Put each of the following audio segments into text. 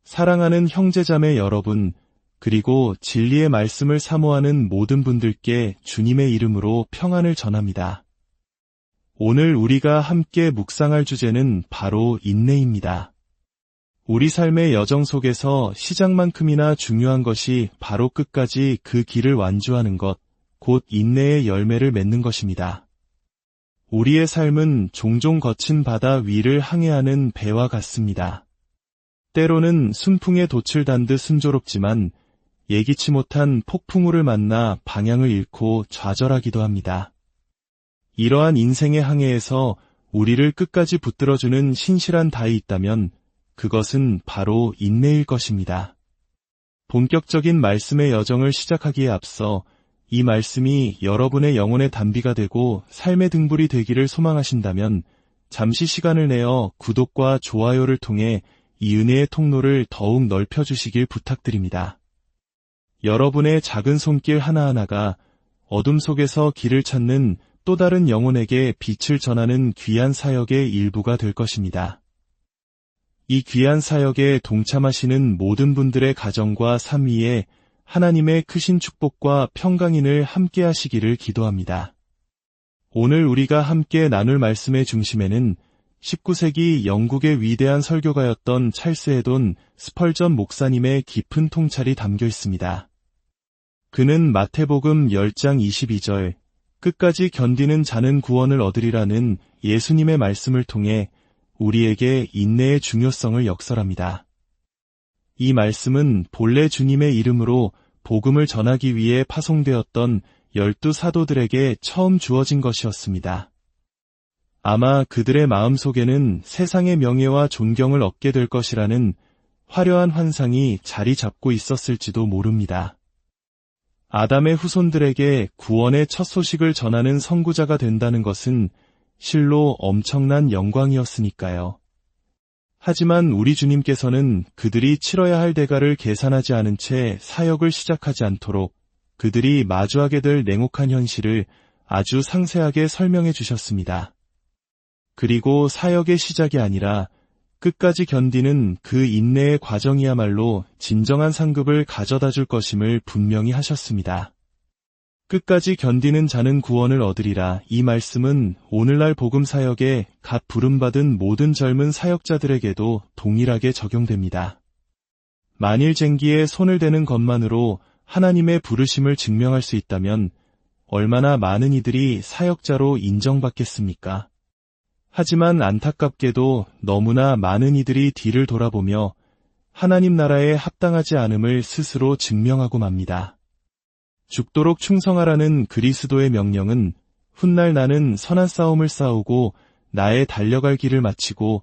사랑하는 형제자매 여러분, 그리고 진리의 말씀을 사모하는 모든 분들께 주님의 이름으로 평안을 전합니다. 오늘 우리가 함께 묵상할 주제는 바로 인내입니다. 우리 삶의 여정 속에서 시작만큼이나 중요한 것이 바로 끝까지 그 길을 완주하는 것, 곧 인내의 열매를 맺는 것입니다. 우리의 삶은 종종 거친 바다 위를 항해하는 배와 같습니다. 때로는 순풍에 돛을 단 듯 순조롭지만 예기치 못한 폭풍우를 만나 방향을 잃고 좌절하기도 합니다. 이러한 인생의 항해에서 우리를 끝까지 붙들어주는 신실한 다이 있다면 그것은 바로 인내일 것입니다. 본격적인 말씀의 여정을 시작하기에 앞서 이 말씀이 여러분의 영혼의 단비가 되고 삶의 등불이 되기를 소망하신다면 잠시 시간을 내어 구독과 좋아요를 통해 이 은혜의 통로를 더욱 넓혀주시길 부탁드립니다. 여러분의 작은 손길 하나하나가 어둠 속에서 길을 찾는 또 다른 영혼에게 빛을 전하는 귀한 사역의 일부가 될 것입니다. 이 귀한 사역에 동참하시는 모든 분들의 가정과 삶 위에 하나님의 크신 축복과 평강인을 함께 하시기를 기도합니다. 오늘 우리가 함께 나눌 말씀의 중심에는 19세기 영국의 위대한 설교가였던 찰스 헤돈 스펄전 목사님의 깊은 통찰이 담겨 있습니다. 그는 마태복음 10장 22절 끝까지 견디는 자는 구원을 얻으리라는 예수님의 말씀을 통해 우리에게 인내의 중요성을 역설합니다. 이 말씀은 본래 주님의 이름으로 복음을 전하기 위해 파송되었던 12 사도들에게 처음 주어진 것이었습니다. 아마 그들의 마음속에는 세상의 명예와 존경을 얻게 될 것이라는 화려한 환상이 자리 잡고 있었을지도 모릅니다. 아담의 후손들에게 구원의 첫 소식을 전하는 선구자가 된다는 것은 실로 엄청난 영광이었으니까요. 하지만 우리 주님께서는 그들이 치러야 할 대가를 계산하지 않은 채 사역을 시작하지 않도록 그들이 마주하게 될 냉혹한 현실을 아주 상세하게 설명해 주셨습니다. 그리고 사역의 시작이 아니라 끝까지 견디는 그 인내의 과정이야말로 진정한 상급을 가져다 줄 것임을 분명히 하셨습니다. 끝까지 견디는 자는 구원을 얻으리라. 이 말씀은 오늘날 복음 사역에 갓 부름받은 모든 젊은 사역자들에게도 동일하게 적용됩니다. 만일 쟁기에 손을 대는 것만으로 하나님의 부르심을 증명할 수 있다면 얼마나 많은 이들이 사역자로 인정받겠습니까? 하지만 안타깝게도 너무나 많은 이들이 뒤를 돌아보며 하나님 나라에 합당하지 않음을 스스로 증명하고 맙니다. 죽도록 충성하라는 그리스도의 명령은 훗날 나는 선한 싸움을 싸우고 나의 달려갈 길을 마치고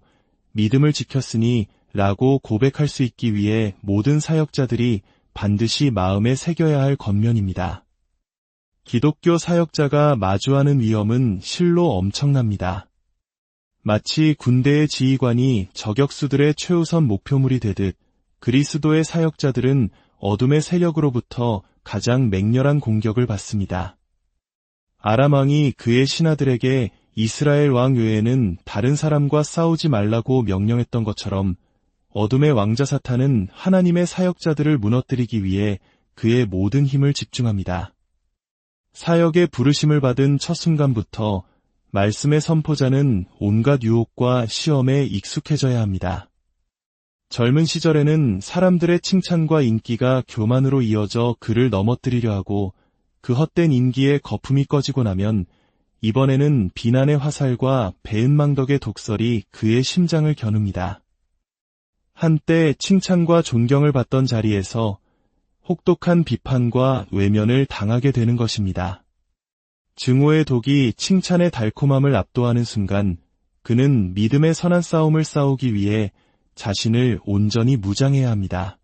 믿음을 지켰으니 라고 고백할 수 있기 위해 모든 사역자들이 반드시 마음에 새겨야 할 겉면입니다. 기독교 사역자가 마주하는 위험은 실로 엄청납니다. 마치 군대의 지휘관이 저격수들의 최우선 목표물이 되듯 그리스도의 사역자들은 어둠의 세력으로부터 가장 맹렬한 공격을 받습니다. 아람 왕이 그의 신하들에게 이스라엘 왕 외에는 다른 사람과 싸우지 말라고 명령했던 것처럼 어둠의 왕자 사탄은 하나님의 사역자들을 무너뜨리기 위해 그의 모든 힘을 집중합니다. 사역의 부르심을 받은 첫 순간부터 말씀의 선포자는 온갖 유혹과 시험에 익숙해져야 합니다. 젊은 시절에는 사람들의 칭찬과 인기가 교만으로 이어져 그를 넘어뜨리려 하고 그 헛된 인기에 거품이 꺼지고 나면 이번에는 비난의 화살과 배은망덕의 독설이 그의 심장을 겨눕니다. 한때 칭찬과 존경을 받던 자리에서 혹독한 비판과 외면을 당하게 되는 것입니다. 증오의 독이 칭찬의 달콤함을 압도하는 순간 그는 믿음의 선한 싸움을 싸우기 위해 자신을 온전히 무장해야 합니다.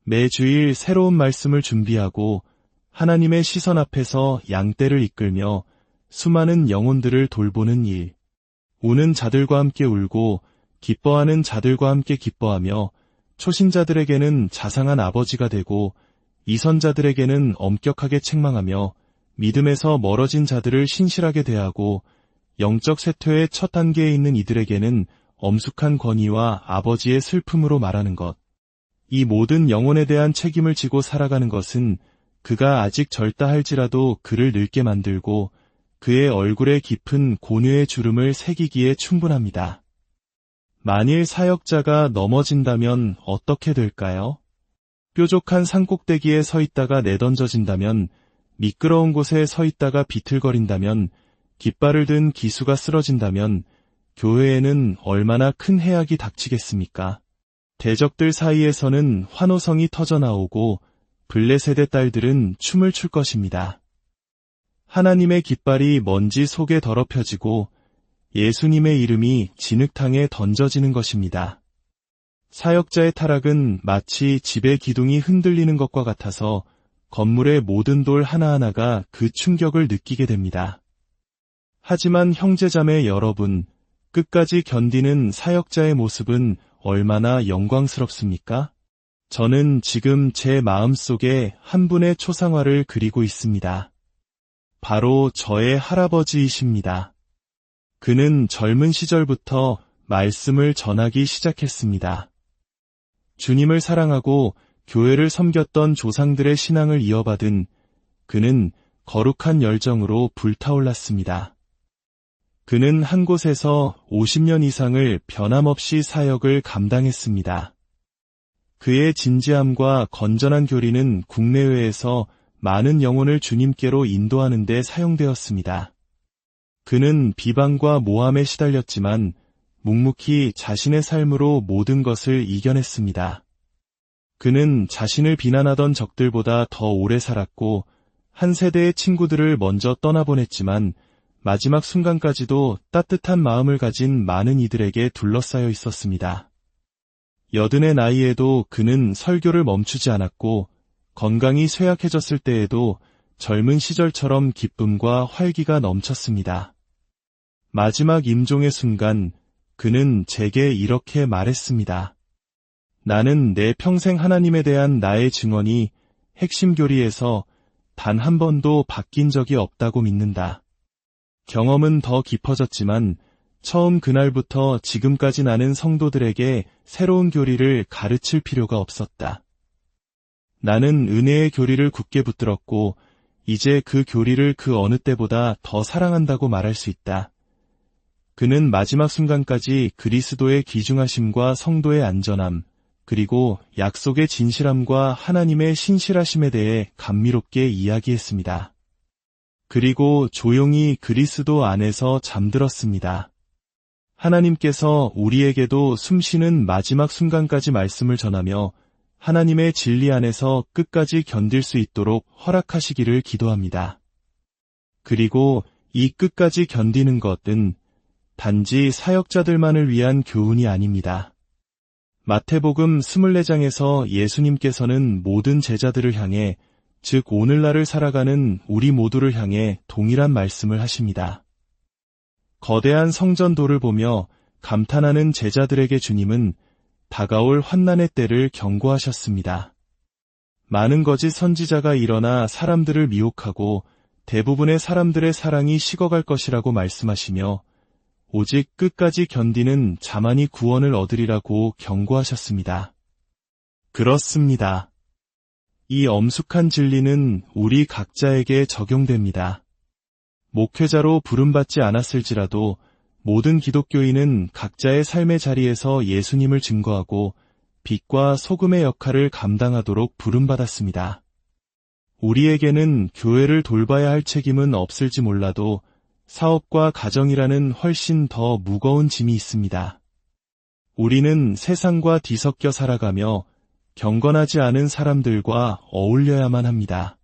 매주일 새로운 말씀을 준비하고 하나님의 시선 앞에서 양떼를 이끌며 수많은 영혼들을 돌보는 일, 우는 자들과 함께 울고 기뻐하는 자들과 함께 기뻐하며 초신자들에게는 자상한 아버지가 되고 이선자들에게는 엄격하게 책망하며 믿음에서 멀어진 자들을 신실하게 대하고 영적 쇠퇴의 첫 단계에 있는 이들에게는 엄숙한 권위와 아버지의 슬픔으로 말하는 것. 이 모든 영혼에 대한 책임을 지고 살아가는 것은 그가 아직 젊다 할지라도 그를 늙게 만들고 그의 얼굴에 깊은 고뇌의 주름을 새기기에 충분합니다. 만일 사역자가 넘어진다면 어떻게 될까요? 뾰족한 산꼭대기에 서 있다가 내던져진다면, 미끄러운 곳에 서 있다가 비틀거린다면, 깃발을 든 기수가 쓰러진다면 교회에는 얼마나 큰 해악이 닥치겠습니까? 대적들 사이에서는 환호성이 터져나오고 블레셋의 딸들은 춤을 출 것입니다. 하나님의 깃발이 먼지 속에 더럽혀지고 예수님의 이름이 진흙탕에 던져지는 것입니다. 사역자의 타락은 마치 집의 기둥이 흔들리는 것과 같아서 건물의 모든 돌 하나하나가 그 충격을 느끼게 됩니다. 하지만 형제자매 여러분, 끝까지 견디는 사역자의 모습은 얼마나 영광스럽습니까? 저는 지금 제 마음속에 한 분의 초상화를 그리고 있습니다. 바로 저의 할아버지이십니다. 그는 젊은 시절부터 말씀을 전하기 시작했습니다. 주님을 사랑하고 교회를 섬겼던 조상들의 신앙을 이어받은 그는 거룩한 열정으로 불타올랐습니다. 그는 한 곳에서 50년 이상을 변함없이 사역을 감당했습니다. 그의 진지함과 건전한 교리는 국내외에서 많은 영혼을 주님께로 인도하는 데 사용되었습니다. 그는 비방과 모함에 시달렸지만 묵묵히 자신의 삶으로 모든 것을 이겨냈습니다. 그는 자신을 비난하던 적들보다 더 오래 살았고 한 세대의 친구들을 먼저 떠나보냈지만 마지막 순간까지도 따뜻한 마음을 가진 많은 이들에게 둘러싸여 있었습니다. 80의 나이에도 그는 설교를 멈추지 않았고 건강이 쇠약해졌을 때에도 젊은 시절처럼 기쁨과 활기가 넘쳤습니다. 마지막 임종의 순간 그는 제게 이렇게 말했습니다. 나는 내 평생 하나님에 대한 나의 증언이 핵심 교리에서 단 한 번도 바뀐 적이 없다고 믿는다. 경험은 더 깊어졌지만 처음 그날부터 지금까지 나는 성도들에게 새로운 교리를 가르칠 필요가 없었다. 나는 은혜의 교리를 굳게 붙들었고 이제 그 교리를 그 어느 때보다 더 사랑한다고 말할 수 있다. 그는 마지막 순간까지 그리스도의 귀중하심과 성도의 안전함, 그리고 약속의 진실함과 하나님의 신실하심에 대해 감미롭게 이야기했습니다. 그리고 조용히 그리스도 안에서 잠들었습니다. 하나님께서 우리에게도 숨쉬는 마지막 순간까지 말씀을 전하며 하나님의 진리 안에서 끝까지 견딜 수 있도록 허락하시기를 기도합니다. 그리고 이 끝까지 견디는 것은 단지 사역자들만을 위한 교훈이 아닙니다. 마태복음 24장에서 예수님께서는 모든 제자들을 향해, 즉 오늘날을 살아가는 우리 모두를 향해 동일한 말씀을 하십니다. 거대한 성전도를 보며 감탄하는 제자들에게 주님은 다가올 환난의 때를 경고하셨습니다. 많은 거짓 선지자가 일어나 사람들을 미혹하고 대부분의 사람들의 사랑이 식어갈 것이라고 말씀하시며 오직 끝까지 견디는 자만이 구원을 얻으리라고 경고하셨습니다. 그렇습니다. 이 엄숙한 진리는 우리 각자에게 적용됩니다. 목회자로 부름받지 않았을지라도 모든 기독교인은 각자의 삶의 자리에서 예수님을 증거하고 빛과 소금의 역할을 감당하도록 부름받았습니다. 우리에게는 교회를 돌봐야 할 책임은 없을지 몰라도 사업과 가정이라는 훨씬 더 무거운 짐이 있습니다. 우리는 세상과 뒤섞여 살아가며 경건하지 않은 사람들과 어울려야만 합니다.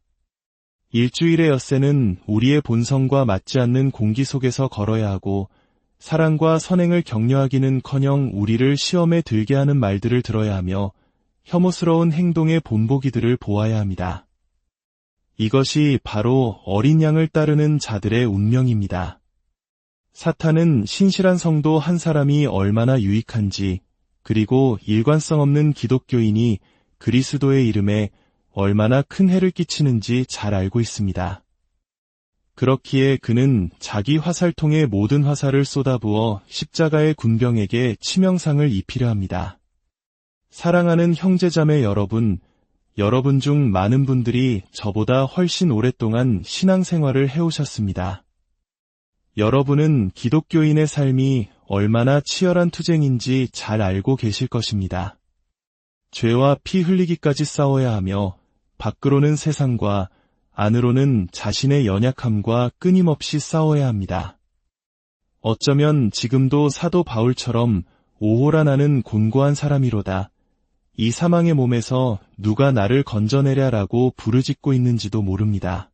일주일의 엿새는 우리의 본성과 맞지 않는 공기 속에서 걸어야 하고 사랑과 선행을 격려하기는커녕 우리를 시험에 들게 하는 말들을 들어야 하며 혐오스러운 행동의 본보기들을 보아야 합니다. 이것이 바로 어린 양을 따르는 자들의 운명입니다. 사탄은 신실한 성도 한 사람이 얼마나 유익한지, 그리고 일관성 없는 기독교인이 그리스도의 이름에 얼마나 큰 해를 끼치는지 잘 알고 있습니다. 그렇기에 그는 자기 화살통에 모든 화살을 쏟아부어 십자가의 군병에게 치명상을 입히려 합니다. 사랑하는 형제자매 여러분, 여러분 중 많은 분들이 저보다 훨씬 오랫동안 신앙생활을 해오셨습니다. 여러분은 기독교인의 삶이 얼마나 치열한 투쟁인지 잘 알고 계실 것입니다. 죄와 피 흘리기까지 싸워야 하며 밖으로는 세상과 안으로는 자신의 연약함과 끊임없이 싸워야 합니다. 어쩌면 지금도 사도 바울처럼 오호라 나는 곤고한 사람이로다. 이 사망의 몸에서 누가 나를 건져내랴라고 부르짖고 있는지도 모릅니다.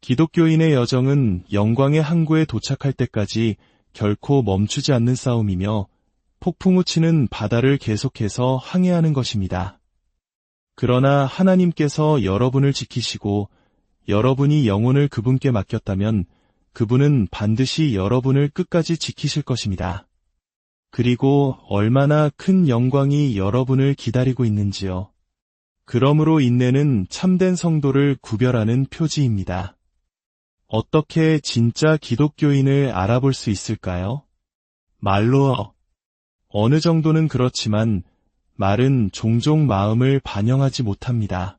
기독교인의 여정은 영광의 항구에 도착할 때까지 결코 멈추지 않는 싸움이며 폭풍우 치는 바다를 계속해서 항해하는 것입니다. 그러나 하나님께서 여러분을 지키시고 여러분이 영혼을 그분께 맡겼다면 그분은 반드시 여러분을 끝까지 지키실 것입니다. 그리고 얼마나 큰 영광이 여러분을 기다리고 있는지요. 그러므로 인내는 참된 성도를 구별하는 표지입니다. 어떻게 진짜 기독교인을 알아볼 수 있을까요? 말로 어느 정도는 그렇지만 말은 종종 마음을 반영하지 못합니다.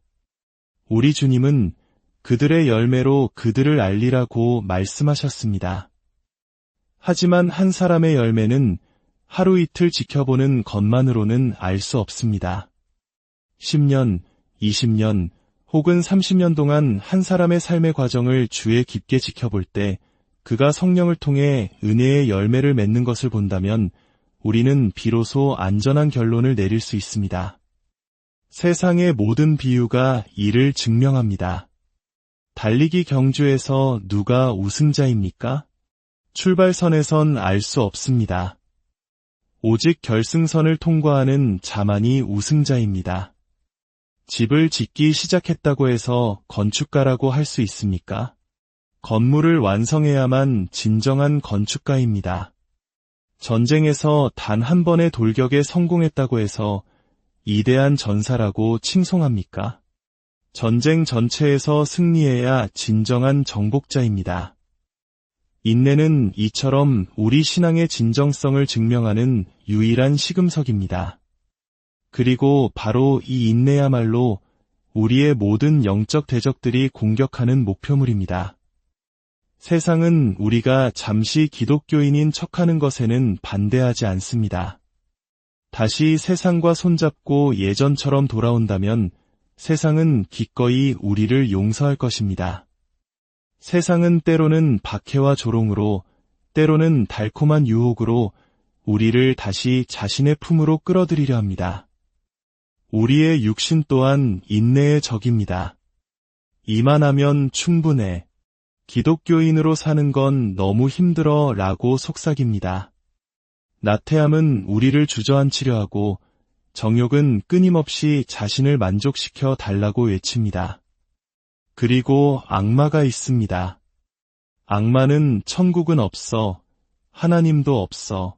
우리 주님은 그들의 열매로 그들을 알리라고 말씀하셨습니다. 하지만 한 사람의 열매는 하루 이틀 지켜보는 것만으로는 알 수 없습니다. 10년, 20년 혹은 30년 동안 한 사람의 삶의 과정을 주에 깊게 지켜볼 때 그가 성령을 통해 은혜의 열매를 맺는 것을 본다면 우리는 비로소 안전한 결론을 내릴 수 있습니다. 세상의 모든 비유가 이를 증명합니다. 달리기 경주에서 누가 우승자입니까? 출발선에선 알 수 없습니다. 오직 결승선을 통과하는 자만이 우승자입니다. 집을 짓기 시작했다고 해서 건축가라고 할 수 있습니까? 건물을 완성해야만 진정한 건축가입니다. 전쟁에서 단 한 번의 돌격에 성공했다고 해서 이대한 전사라고 칭송합니까? 전쟁 전체에서 승리해야 진정한 정복자입니다. 인내는 이처럼 우리 신앙의 진정성을 증명하는 유일한 시금석입니다. 그리고 바로 이 인내야말로 우리의 모든 영적 대적들이 공격하는 목표물입니다. 세상은 우리가 잠시 기독교인인 척하는 것에는 반대하지 않습니다. 다시 세상과 손잡고 예전처럼 돌아온다면 세상은 기꺼이 우리를 용서할 것입니다. 세상은 때로는 박해와 조롱으로, 때로는 달콤한 유혹으로 우리를 다시 자신의 품으로 끌어들이려 합니다. 우리의 육신 또한 인내의 적입니다. 이만하면 충분해. 기독교인으로 사는 건 너무 힘들어 라고 속삭입니다. 나태함은 우리를 주저앉히려 하고 정욕은 끊임없이 자신을 만족시켜 달라고 외칩니다. 그리고 악마가 있습니다. 악마는 천국은 없어, 하나님도 없어.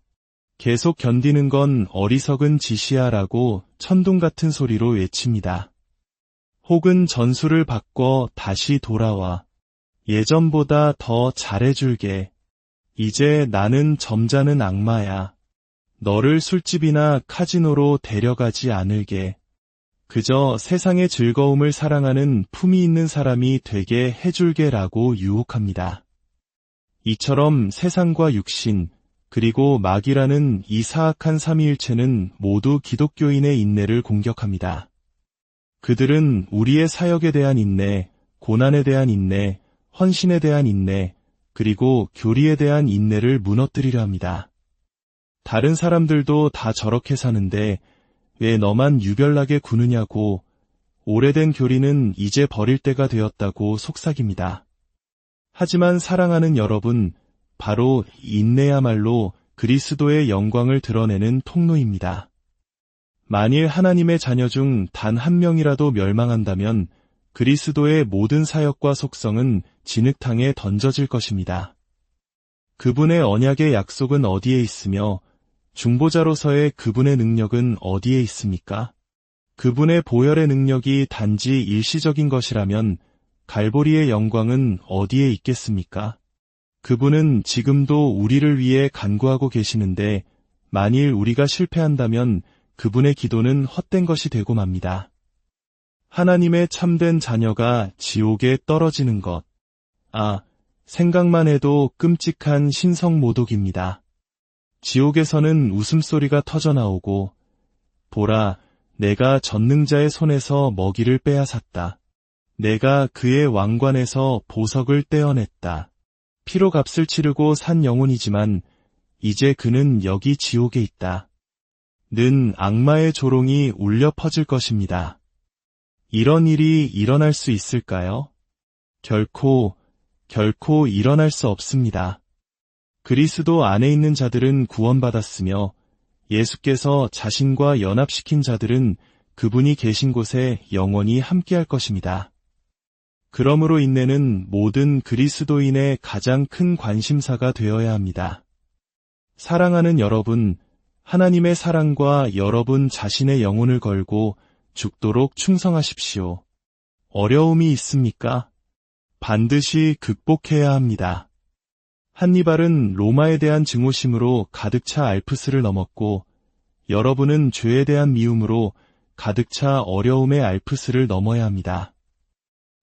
계속 견디는 건 어리석은 짓이야 라고 천둥 같은 소리로 외칩니다. 혹은 전술을 바꿔 다시 돌아와. 예전보다 더 잘해줄게. 이제 나는 점잖은 악마야. 너를 술집이나 카지노로 데려가지 않을게. 그저 세상의 즐거움을 사랑하는 품이 있는 사람이 되게 해줄게라고 유혹합니다. 이처럼 세상과 육신, 그리고 마귀라는 이 사악한 삼위일체는 모두 기독교인의 인내를 공격합니다. 그들은 우리의 사역에 대한 인내, 고난에 대한 인내, 헌신에 대한 인내, 그리고 교리에 대한 인내를 무너뜨리려 합니다. 다른 사람들도 다 저렇게 사는데 왜 너만 유별나게 구느냐고, 오래된 교리는 이제 버릴 때가 되었다고 속삭입니다. 하지만 사랑하는 여러분, 바로 인내야말로 그리스도의 영광을 드러내는 통로입니다. 만일 하나님의 자녀 중 단 한 명이라도 멸망한다면 그리스도의 모든 사역과 속성은 진흙탕에 던져질 것입니다. 그분의 언약의 약속은 어디에 있으며 중보자로서의 그분의 능력은 어디에 있습니까? 그분의 보혈의 능력이 단지 일시적인 것이라면 갈보리의 영광은 어디에 있겠습니까? 그분은 지금도 우리를 위해 간구하고 계시는데 만일 우리가 실패한다면 그분의 기도는 헛된 것이 되고 맙니다. 하나님의 참된 자녀가 지옥에 떨어지는 것. 생각만 해도 끔찍한 신성모독입니다. 지옥에서는 웃음소리가 터져나오고, 보라, 내가 전능자의 손에서 먹이를 빼앗았다. 내가 그의 왕관에서 보석을 떼어냈다. 피로 값을 치르고 산 영혼이지만 이제 그는 여기 지옥에 있다. 는 악마의 조롱이 울려 퍼질 것입니다. 이런 일이 일어날 수 있을까요? 결코 일어날 수 없습니다. 그리스도 안에 있는 자들은 구원받았으며 예수께서 자신과 연합시킨 자들은 그분이 계신 곳에 영원히 함께할 것입니다. 그러므로 인내는 모든 그리스도인의 가장 큰 관심사가 되어야 합니다. 사랑하는 여러분, 하나님의 사랑과 여러분 자신의 영혼을 걸고 죽도록 충성하십시오. 어려움이 있습니까? 반드시 극복해야 합니다. 한니발은 로마에 대한 증오심으로 가득 차 알프스를 넘었고, 여러분은 죄에 대한 미움으로 가득 차 어려움의 알프스를 넘어야 합니다.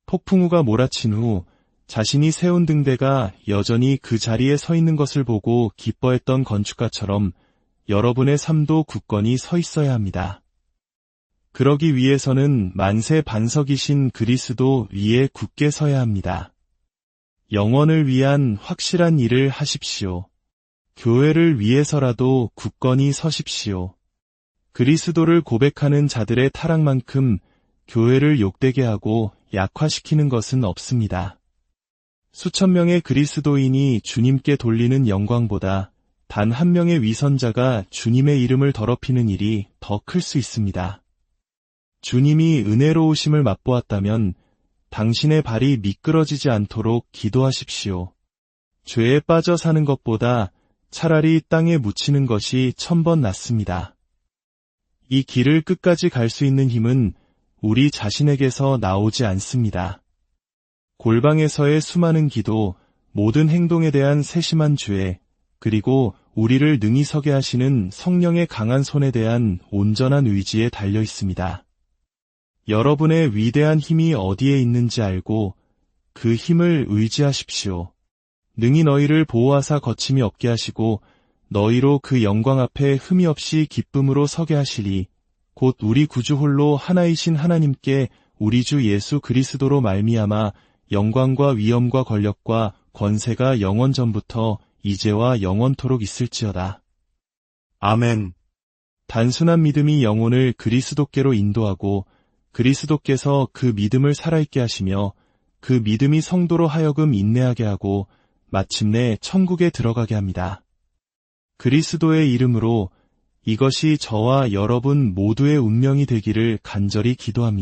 폭풍우가 몰아친 후 자신이 세운 등대가 여전히 그 자리에 서 있는 것을 보고 기뻐했던 건축가처럼 여러분의 삶도 굳건히 서 있어야 합니다. 그러기 위해서는 만세 반석이신 그리스도 위에 굳게 서야 합니다. 영원을 위한 확실한 일을 하십시오. 교회를 위해서라도 굳건히 서십시오. 그리스도를 고백하는 자들의 타락만큼 교회를 욕되게 하고 약화시키는 것은 없습니다. 수천 명의 그리스도인이 주님께 돌리는 영광보다 단 한 명의 위선자가 주님의 이름을 더럽히는 일이 더 클 수 있습니다. 주님이 은혜로우심을 맛보았다면 당신의 발이 미끄러지지 않도록 기도하십시오. 죄에 빠져 사는 것보다 차라리 땅에 묻히는 것이 1000번 낫습니다. 이 길을 끝까지 갈 수 있는 힘은 우리 자신에게서 나오지 않습니다. 골방에서의 수많은 기도, 모든 행동에 대한 세심한 죄, 그리고 우리를 능히 서게 하시는 성령의 강한 손에 대한 온전한 의지에 달려 있습니다. 여러분의 위대한 힘이 어디에 있는지 알고 그 힘을 의지하십시오. 능히 너희를 보호하사 거침이 없게 하시고 너희로 그 영광 앞에 흠이 없이 기쁨으로 서게 하시리. 곧 우리 구주 홀로 하나이신 하나님께 우리 주 예수 그리스도로 말미암아 영광과 위엄과 권력과 권세가 영원 전부터 이제와 영원토록 있을지어다. 아멘. 단순한 믿음이 영혼을 그리스도께로 인도하고 그리스도께서 그 믿음을 살아있게 하시며 그 믿음이 성도로 하여금 인내하게 하고 마침내 천국에 들어가게 합니다. 그리스도의 이름으로 이것이 저와 여러분 모두의 운명이 되기를 간절히 기도합니다.